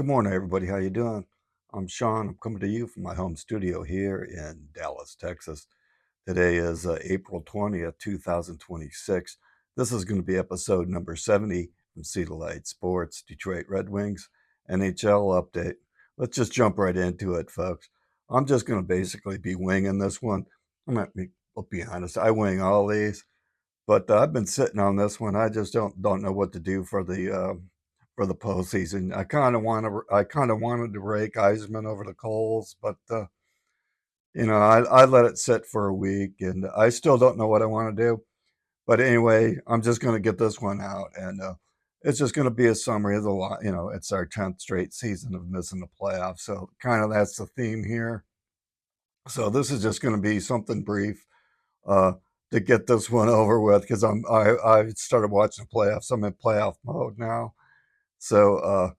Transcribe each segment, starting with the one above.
morning, everybody. How you doing? I'm Sean. I'm coming to you from my home studio here in Dallas, Texas. Today is April 20th, 2026. This is going to be episode number 70 from Cedar Light Sports, Detroit Red Wings, NHL update. Let's just jump right into it, folks. I'm just going to basically be winging this one. I'll be honest, I wing all these. But I've been sitting on this one. I just don't know what to do for the postseason. I kind of wanted to rake Eisman over the coals, but I let it sit for a week, and I still don't know what I want to do. But anyway, I'm just going to get this one out, and it's just going to be a summary of the lot. It's our 10th straight season of missing the playoffs, so kind of that's the theme here. So this is just going to be something brief. Uh, to get this one over with because I started watching the playoffs. I'm in playoff mode now, so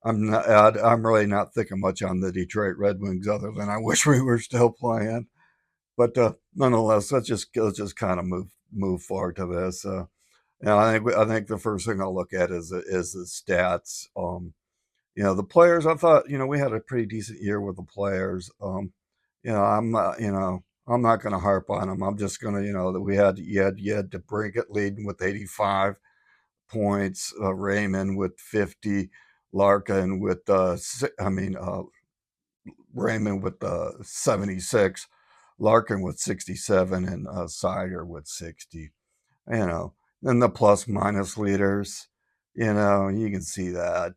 I'm really not thinking much on the Detroit Red Wings other than I wish we were still playing. But nonetheless, let's just kind of move forward to this. I think the first thing I'll look at is the stats. The players. I thought we had a pretty decent year with the players. I'm not going to harp on them. I'm just going to, that you had to bring it leading with 85 points, Raymond with 50, Larkin with, Raymond with 76, Larkin with 67, and Sider with 60. Then the plus minus leaders, you can see that.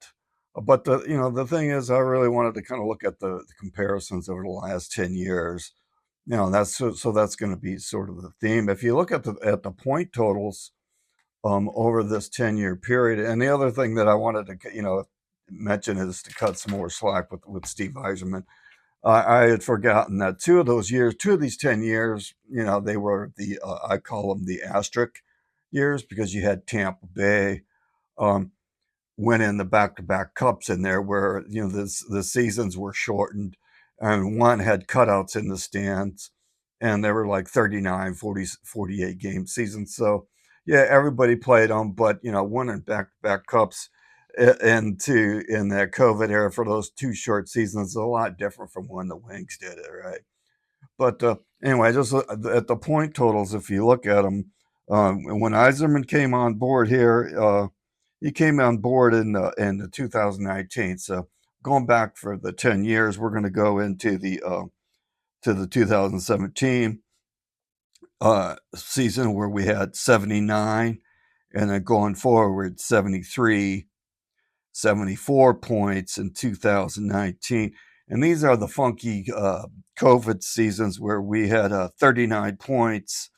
But the thing is, I really wanted to kind of look at the comparisons over the last 10 years. That's going to be sort of the theme. If you look at the point totals over this 10-year period, and the other thing that I wanted to mention is to cut some more slack with Steve Eiserman. I had forgotten that two of these 10 years, they were I call them the asterisk years because you had Tampa Bay winning the back-to-back cups in there where, the seasons were shortened and one had cutouts in the stands and there were like 39, 40, 48 game seasons. So yeah, everybody played them, but, winning back-to-back cups in that COVID era for those two short seasons is a lot different from when the Wings did it, right? But anyway, just at the point totals, if you look at them, when Eiserman came on board here, he came on board in the 2019. So going back for the 10 years, we're going to go into the 2017 season where we had 79, and then going forward 73, 74 points in 2019. And these are the funky COVID seasons where we had 39 points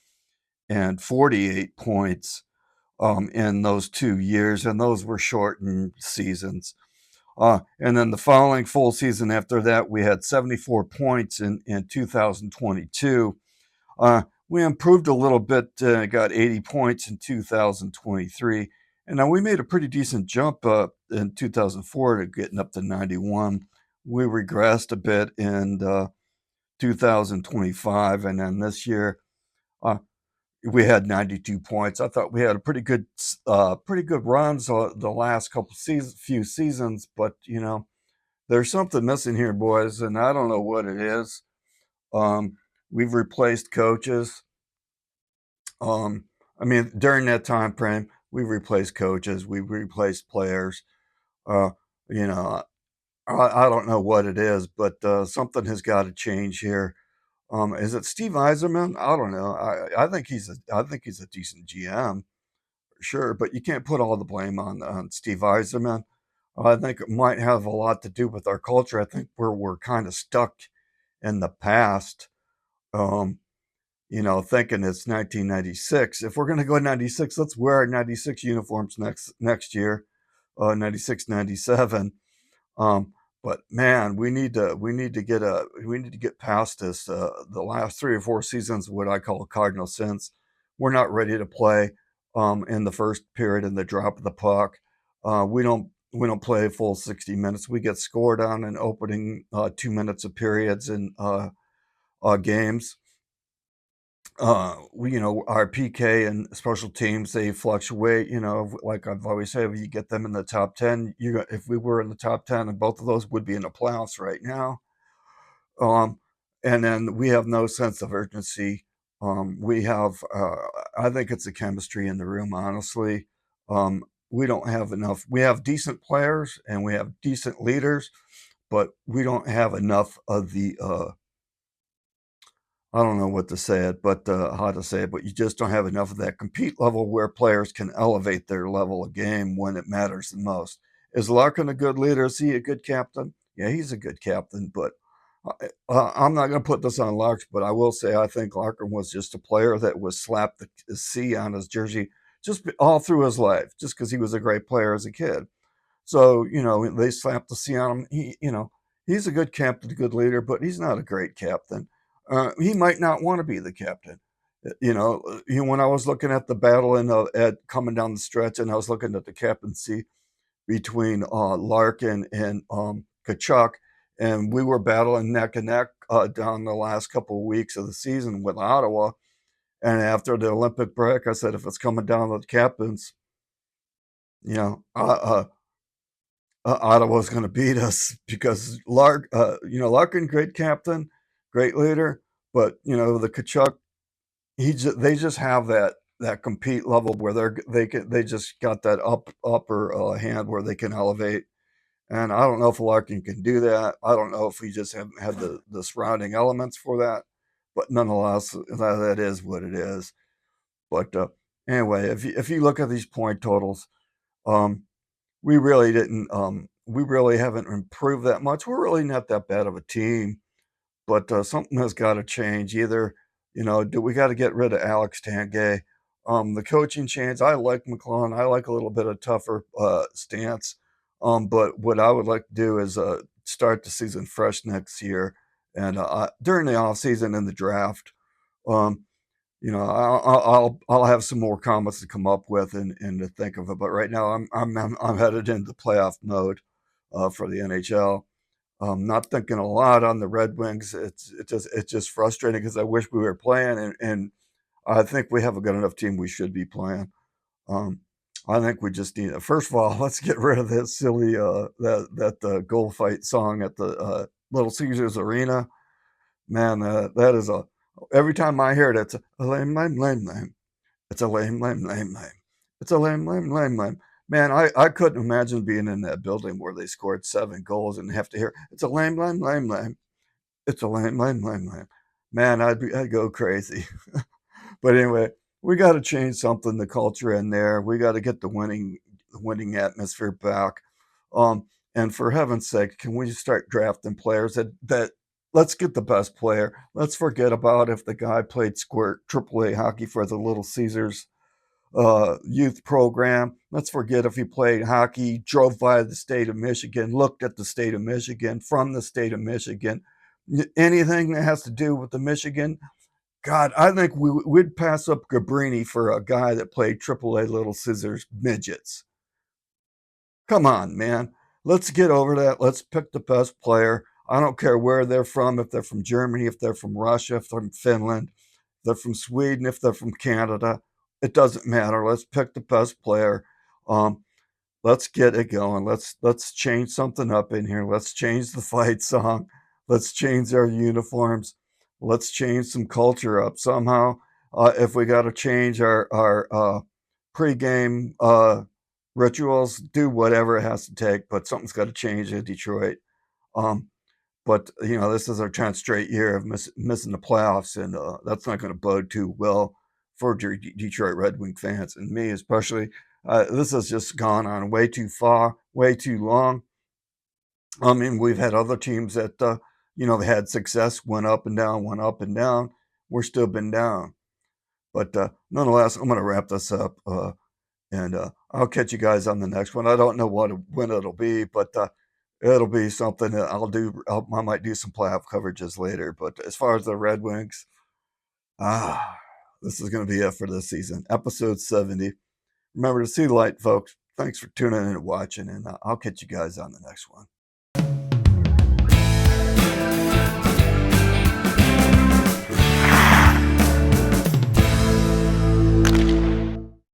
and 48 points in those 2 years, and those were shortened seasons. And then the following full season after that, we had 74 points in 2022. We improved a little bit, got 80 points in 2023. And now we made a pretty decent jump in 2004 to getting up to 91. We regressed a bit in 2025, and then this year we had 92 points. I thought we had a pretty good runs the last few seasons, but there's something missing here, boys, and I don't know what it is. We've replaced coaches. During that time frame, we've replaced coaches, we've replaced players. Uh, you know, I don't know what it is, but something has got to change here. Is it Steve Eiserman? I don't know. I think he's a decent GM, sure, but you can't put all the blame on Steve Eiserman. I think it might have a lot to do with our culture. I think we're kind of stuck in the past. Um, Thinking it's 1996. If we're going to go 96, let's wear our 96 uniforms next year, 96, 97. But man, we need to get past this. The last 3 or 4 seasons, what I call cardinal sins. We're not ready to play in the first period in the drop of the puck. We don't play a full 60 minutes. We get scored on in opening 2 minutes of periods in games. Our PK and special teams, they fluctuate. Like I've always said, if you get them in the top 10, if we were in the top 10, and both of those would be in the playoffs right now. Um, and then we have no sense of urgency. I think it's the chemistry in the room, honestly. We don't have enough. We have decent players and we have decent leaders, but we don't have enough of the I don't know what to say it, but how to say it, but you just don't have enough of that compete level where players can elevate their level of game when it matters the most. Is Larkin a good leader? Is he a good captain? Yeah, he's a good captain, but I'm not going to put this on Larkin, but I will say I think Larkin was just a player that was slapped the C on his jersey just all through his life, just because he was a great player as a kid. So, they slapped the C on him. He's a good captain, a good leader, but he's not a great captain. He might not want to be the captain. When I was looking at the battle at coming down the stretch, and I was looking at the captaincy between Larkin and Kachuk, and we were battling neck and neck down the last couple of weeks of the season with Ottawa. And after the Olympic break, I said, if it's coming down to the captains, you know, uh, Ottawa's going to beat us because Larkin, great captain, great leader, but the Kachuk, they just have that compete level where they just got that upper hand where they can elevate. And I don't know if Larkin can do that. I don't know if he just haven't had the surrounding elements for that. But nonetheless, that is what it is. But anyway, if you look at these point totals, um, we really haven't improved that much. We're really not that bad of a team, but something has got to change. Either, do we got to get rid of Alex Tangay? The coaching change. I like McClellan. I like a little bit of tougher stance. But what I would like to do is start the season fresh next year, and during the off season and the draft. Um, I'll have some more comments to come up with and to think of it. But right now, I'm headed into playoff mode for the NHL. Not thinking a lot on the Red Wings. It's just frustrating because I wish we were playing, and I think we have a good enough team we should be playing. Um, I think we just need. First of all, let's get rid of that silly that goal fight song at the Little Caesars Arena. Man, that is a every time I hear it, it's a lame, lame, lame, lame. It's a lame, lame, lame, lame. It's a lame, lame, lame, lame. Man, I couldn't imagine being in that building where they scored 7 goals and have to hear it's a lame, lame, lame, lame. It's a lame, lame, lame, lame. Man, I'd go crazy. But anyway, we got to change something, the culture in there. We got to get the winning atmosphere back. Um, and for heaven's sake, can we start drafting players that let's get the best player. Let's forget about if the guy played squirt AAA hockey for the Little Caesars youth program. Let's forget if he played hockey, drove by the state of Michigan, looked at the state of Michigan, from the state of Michigan. Anything that has to do with the Michigan, God, I think we'd pass up Gabrini for a guy that played AAA Little Scissors midgets. Come on, man. Let's get over that. Let's pick the best player. I don't care where they're from, if they're from Germany, if they're from Russia, if they're from Finland, if they're from Sweden, if they're from Canada. It doesn't matter. Let's pick the best player. Um, let's get it going. Let's change something up in here. Let's change the fight song. Let's change our uniforms. Let's change some culture up somehow. If we got to change our pregame rituals, do whatever it has to take. But something's got to change in Detroit. Um, but this is our 10th straight year of missing the playoffs, and that's not going to bode too well for Detroit Red Wing fans and me especially. This has just gone on way too far, way too long. I mean, we've had other teams that they had success, went up and down, went up and down. We're still been down, but nonetheless, I'm going to wrap this up, and I'll catch you guys on the next one. I don't know when it'll be, but it'll be something that I'll do. I might do some playoff coverages later. But as far as the Red Wings, ah, this is going to be it for this season. Episode 70. Remember to see the light, folks. Thanks for tuning in and watching, and I'll catch you guys on the next one.